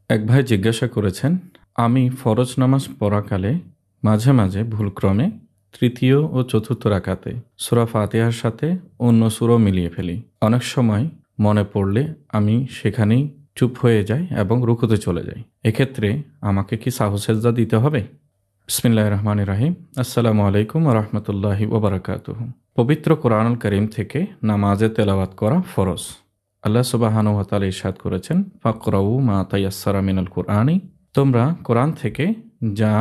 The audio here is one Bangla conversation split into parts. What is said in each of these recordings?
এক ভাই জিজ্ঞাসা করেছেন, আমি ফরজ নামাজ পড়াকালে মাঝে মাঝে ভুলক্রমে তৃতীয় ও চতুর্থ রাকাতে সূরা ফাতিহার সাথে অন্য সূরাও মিলিয়ে ফেলি। অনেক সময় মনে পড়লে আমি সেখানেই চুপ হয়ে যাই এবং রুকুতে চলে যাই। এক্ষেত্রে আমাকে কি সাহু সেজদা দিতে হবে? বিসমিল্লাহির রহমানির রহিম। আসসালামু আলাইকুম ওয়া রাহমাতুল্লাহি ওয়া বারাকাতুহু। পবিত্র কোরআনুল কারীম থেকে নামাজে তেলাওয়াত করা ফরজ। আল্লাহ সুবহানাহু ওয়া তাআলা ইরশাদ করেছেন, ফাকরাউ মা তায়াসসারা মিনাল কুরআনি, তোমরা কোরআন থেকে যা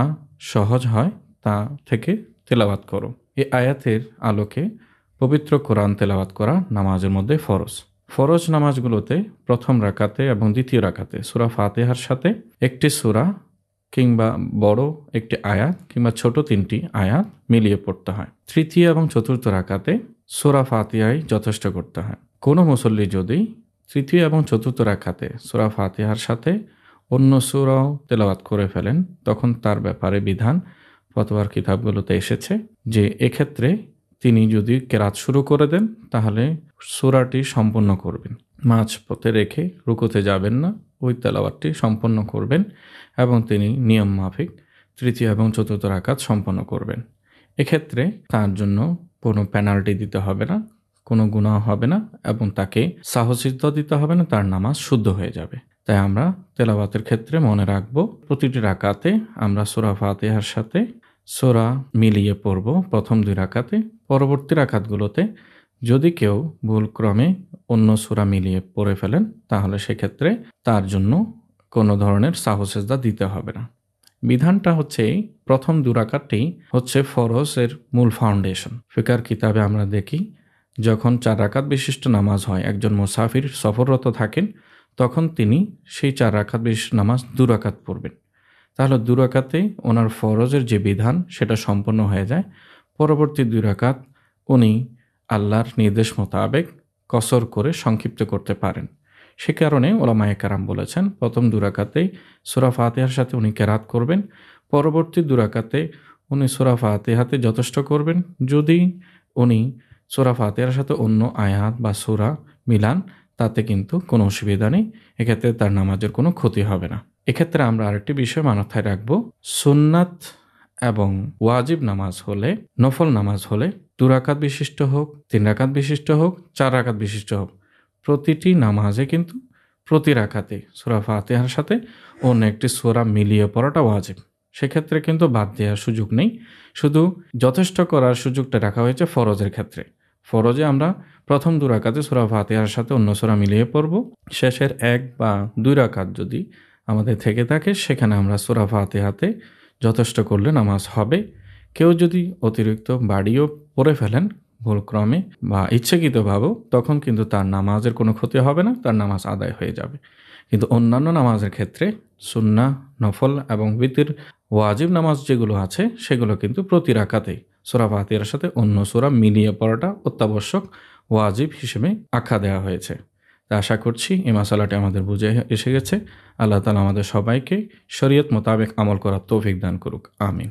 সহজ হয় তা থেকে তেলাওয়াত করো। এই আয়াতের আলোকে পবিত্র কোরআন তেলাওয়াত করা নামাজের মধ্যে ফরজ। ফরজ নামাজগুলোতে প্রথম রাকাতে এবং দ্বিতীয় রাকাতে সূরা ফাতিহার সাথে একটি সূরা কিংবা বড় একটি আয়াত কিংবা ছোট ৩টি আয়াত মিলিয়ে পড়তে হয়। তৃতীয় এবং চতুর্থ রাকাতে সূরা ফাতিহাই যথেষ্ট করতে হয়। কোনো মুসল্লি যদি তৃতীয় এবং চতুর্থ রাকাতে সূরা ফাতিহার সাথে অন্য সূরাও তেলাওয়াত করে ফেলেন, তখন তার ব্যাপারে বিধান ফতোয়ার কিতাবগুলোতে এসেছে যে এক্ষেত্রে তিনি যদি কেরাত শুরু করে দেন তাহলে সূরাটি সম্পূর্ণ করবেন, মাঝপথে রেখে রুকুতে যাবেন না, ওই তেলাওয়াতটি সম্পন্ন করবেন এবং তিনি নিয়ম মাফিক তৃতীয় এবং চতুর্থ রাকাত সম্পন্ন করবেন। এক্ষেত্রে তার জন্য কোনো পেনাল্টি দিতে হবে না, কোনো গুনাহ হবে না এবং তাকে সাহসিদ্ধ দিতে হবে না, তার নামাজ শুদ্ধ হয়ে যাবে। তাই আমরা তেলাওয়াতের ক্ষেত্রে মনে রাখবো প্রতিটি রাকাতে আমরা সূরা ফাতিহার সাথে সূরা মিলিয়ে পড়ব প্রথম 2 রাকাতে। পরবর্তী রাকাতগুলোতে যদি কেউ ভুলক্রমে অন্য সূরা মিলিয়ে পড়ে ফেলেন তাহলে সেক্ষেত্রে তার জন্য কোনো ধরনের সাহু সেজদা দিতে হবে না। বিধানটা হচ্ছে প্রথম 2 রাকাতটি হচ্ছে ফরজের মূল ফাউন্ডেশন। ফিকার কিতাবে আমরা দেখি যখন 4 রাকাত বিশিষ্ট নামাজ হয়, একজন মুসাফির সফররত থাকেন, তখন তিনি সেই 4 রাকাত বিশিষ্ট নামাজ 2 রাকাত পড়বেন। তাহলে 2 রাকাতে ওনার ফরজের যে বিধান সেটা সম্পন্ন হয়ে যায়। পরবর্তী 2 রাকাত উনি আল্লাহর নির্দেশ মোতাবেক কসর করে সংক্ষিপ্ত করতে পারেন। সে কারণে উলামায়ে কেরাম বলেছেন প্রথম 2 রাকাতেই সূরা ফাতিহার সাথে উনি কেরাত করবেন, পরবর্তী 2 রাকাতে উনি সূরা ফাতিহাতে যথেষ্ট করবেন। যদি উনি সূরা ফাতিহার সাথে অন্য আয়াত বা সূরা মিলান তাতে কিন্তু কোনো অসুবিধা নেই, এক্ষেত্রে তার নামাজের কোনো ক্ষতি হবে না। এক্ষেত্রে আমরা আরেকটি বিষয় মাথায় রাখব, সুন্নাত এবং ওয়াজিব নামাজ হলে, নফল নামাজ হলে 2 রাকাত বিশিষ্ট হোক, 3 রাকাত বিশিষ্ট হোক, 4 রাকাত বিশিষ্ট হোক, প্রতিটি নামাজে কিন্তু প্রতি রাকাতে সূরা ফাতিহার সাথে অন্য একটি সূরা মিলিয়ে পড়াটা ওয়াজিব। সেক্ষেত্রে কিন্তু বাদ দেওয়ার সুযোগ নেই, শুধু যথেষ্ট করার সুযোগটা রাখা হয়েছে ফরজের ক্ষেত্রে। ফরজে আমরা প্রথম 2 রাকাতে সূরা ফাতিহার সাথে অন্য সূরা মিলিয়ে পড়ব। শেষের 1 বা 2 রাকাত যদি আমাদের থেকে থাকে সেখানে আমরা সূরা ফাতিহাতে যথেষ্ট করলে নামাজ হবে। কেউ যদি অতিরিক্ত বাড়িও পড়ে ফেলেন ভুলক্রমে বা ইচ্ছাকৃতভাবেও, তখন কিন্তু তার নামাজের কোনো ক্ষতি হবে না, তার নামাজ আদায় হয়ে যাবে। কিন্তু অন্যান্য নামাজের ক্ষেত্রে সুন্নাহ, নফল এবং বিতির, ওয়াজিব নামাজ যেগুলো আছে সেগুলো কিন্তু প্রতি রাকাতেই সূরা ফাতিহার সাথে অন্য সূরা মিলিয়ে পড়াটা অত্যাবশ্যক ওয়াজিব হিসেবে আখ্যা দেওয়া হয়েছে। তা আশা করছি এই মাসালাটি আমাদের বুঝে এসে গেছে। আল্লাহ তাআলা আমাদের সবাইকে শরীয়ত মোতাবেক আমল করার তৌফিক দান করুক। আমিন।